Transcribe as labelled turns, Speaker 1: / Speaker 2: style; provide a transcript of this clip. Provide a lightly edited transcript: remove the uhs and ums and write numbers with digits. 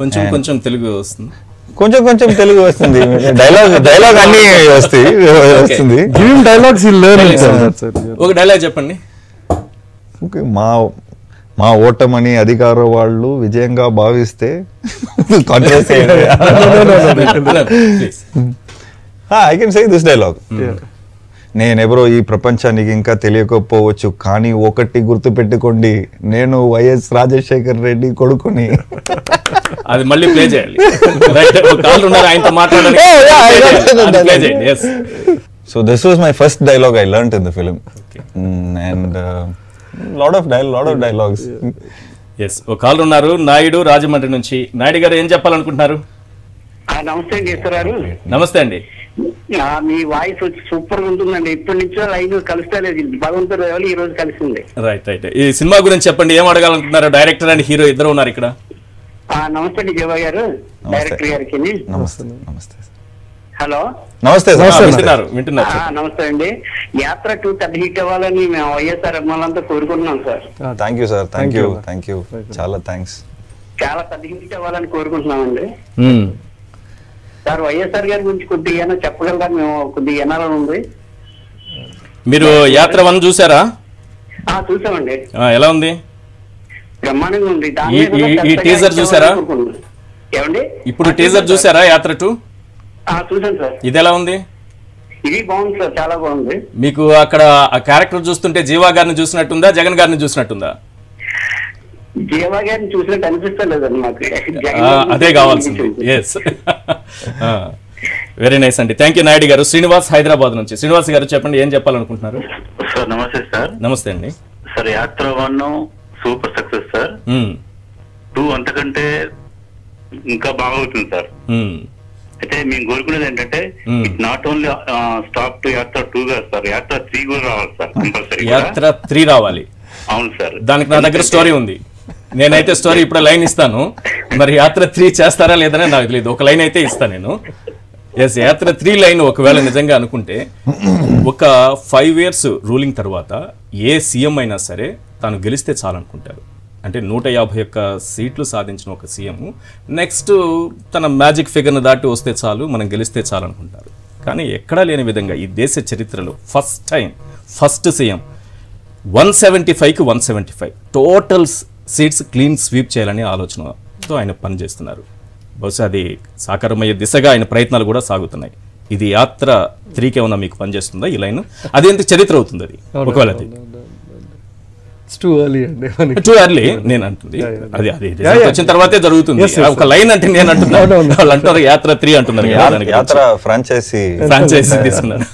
Speaker 1: కొంచెం కొంచెం తెలుగు వస్తుంది,
Speaker 2: కొంచెం కొంచెం తెలుగు వస్తుంది, డైలాగ్ అన్ని వస్తుంది.
Speaker 1: ఒక డైలాగ్ చెప్పండి.
Speaker 2: మా ఓటమని అధికార వాళ్ళు విజయంగా భావిస్తే I can say this dialogue. నేనెవరో ఈ ప్రపంచానికి ఇంకా తెలియకపోవచ్చు, కానీ ఒకటి గుర్తు పెట్టుకోండి, నేను వైఎస్ రాజశేఖర్ రెడ్డి కొడుకుని.
Speaker 1: అది మళ్ళీ ప్లే చేయాలి. ఆయనతో మాట్లాడాలి.
Speaker 2: So this was my first dialogue I learnt in the film. And lot of dialogues.
Speaker 1: Yes, ఒక కాల్ ఉన్నారు, నాయుడు రాజమండ్రి నుంచి. నాయుడు గారు ఏం చెప్పాలనుకుంటున్నారు?
Speaker 3: నమస్తే అండి గారు.
Speaker 1: నమస్తే అండి.
Speaker 3: మీ వాయిస్ వచ్చి సూపర్ గా ఉంటుందండి. ఇప్పటి నుంచో లైన్ కలుస్తలేదు, భగవంతుడు ఈ రోజు కలిసింది.
Speaker 1: రైట్. ఈ సినిమా గురించి చెప్పండి, ఏం అడగాలనుకుంటున్నారు? డైరెక్టర్ అండ్ హీరో ఇద్దరు ఉన్నారు ఇక్కడ.
Speaker 3: నమస్తే అండి జీవా గారు, డైరెక్టర్ గారికి.
Speaker 2: నమస్తే.
Speaker 3: హలో,
Speaker 2: నమస్తే.
Speaker 1: వింటున్నారు.
Speaker 3: నమస్తే అండి. యాత్ర 2 పెద్ద హిట్ అవ్వాలని మేము వైఎస్ఆర్ అభిమానులంతా కోరుకుంటున్నాం sir.
Speaker 2: Thank you sir, thank you, చాలా థ్యాంక్స్.
Speaker 3: చాలా పెద్ద హిట్ అవ్వాలని కోరుకుంటున్నామండి సార్. వైఎస్ఆర్ గారి గురించి కొద్దిగా చెప్పగలరా? మేము కొద్దిగా వినాలని ఉంది.
Speaker 1: మీరు యాత్ర 1 చూసారా?
Speaker 3: చూసామండి.
Speaker 1: ఎలా ఉంది?
Speaker 3: బ్రహ్మాండంగా ఉంది.
Speaker 1: ఈ టీజర్ చూసారా?
Speaker 3: ఏమండి,
Speaker 1: ఇప్పుడు టీజర్ చూసారా యాత్ర 2?
Speaker 3: చూసాను సార్.
Speaker 1: ఇది ఎలా ఉంది?
Speaker 3: ఇది బాగుంది సార్, చాలా బాగుంది.
Speaker 1: మీకు అక్కడ ఆ క్యారెక్టర్ చూస్తుంటే జీవా గారిని చూసినట్టుందా, జగన్ గారిని చూసినట్టుందా?
Speaker 3: జీవా గారిని చూసినట్టు అనిపిస్తలేదండి మాకు.
Speaker 1: అదే కావాల్సింది. ఎస్, వెరీ నైస్ అండి. థ్యాంక్ యూ నాయుడు గారు. శ్రీనివాస్ హైదరాబాద్ నుంచి. శ్రీనివాస్ గారు చెప్పండి, ఏం చెప్పాలనుకుంటున్నారు?
Speaker 4: సార్ నమస్తే సార్.
Speaker 1: నమస్తే అండి.
Speaker 4: సార్ యాత్ర 1 సూపర్ సక్సెస్ సార్. 2 అంతకంటే ఇంకా బాగా అవుతుంది సార్. అయితే మేము కోరుకునేది ఏంటంటే it not only stop to యాత్ర 2 కాదు సార్, యాత్ర 3 కూడా రావాలి సార్, కంపల్సరీ.
Speaker 1: యాత్ర 3 రావాలి.
Speaker 4: అవును సార్.
Speaker 1: దానికి నా దగ్గర స్టోరీ ఉంది. నేనైతే స్టోరీ ఇప్పుడు లైన్ ఇస్తాను, మరి యాత్ర 3 చేస్తారా లేదని నాకు తెలియదు. ఒక లైన్ అయితే ఇస్తాను నేను. ఎస్, యాత్ర 3 లైన్ ఒకవేళ నిజంగా అనుకుంటే, ఒక 5 years రూలింగ్ తర్వాత ఏ సీఎం అయినా సరే తాను గెలిస్తే చాలనుకుంటారు. అంటే 151 సీట్లు సాధించిన ఒక సీఎం నెక్స్ట్ తన మ్యాజిక్ ఫిగర్ను దాటి వస్తే చాలు, మనం గెలిస్తే చాలు అనుకుంటారు. కానీ ఎక్కడా లేని విధంగా ఈ దేశ చరిత్రలో ఫస్ట్ సీఎం 175కి 175 టోటల్ సీట్స్ క్లీన్ స్వీప్ చేయాలనే ఆలోచనతో ఆయన పనిచేస్తున్నారు. బహుశా అది సాకారమయ్యే దిశగా ఆయన ప్రయత్నాలు కూడా సాగుతున్నాయి. ఇది యాత్ర 3కి ఏమన్నా మీకు పనిచేస్తుందా ఈ లైన్? అది ఎంత చరిత్ర అవుతుంది అది ఒకవేళ? అది
Speaker 5: టూ
Speaker 1: ఎర్లీ నేను అంటుంది. అది వచ్చిన తర్వాతే జరుగుతుంది. ఒక లైన్ అంటే నేను అంటున్నాను, వాళ్ళు అంటారు యాత్ర 3 అంటున్నారు.
Speaker 2: యాత్ర ఫ్రాంచైజీ
Speaker 1: తీసుకున్నారు.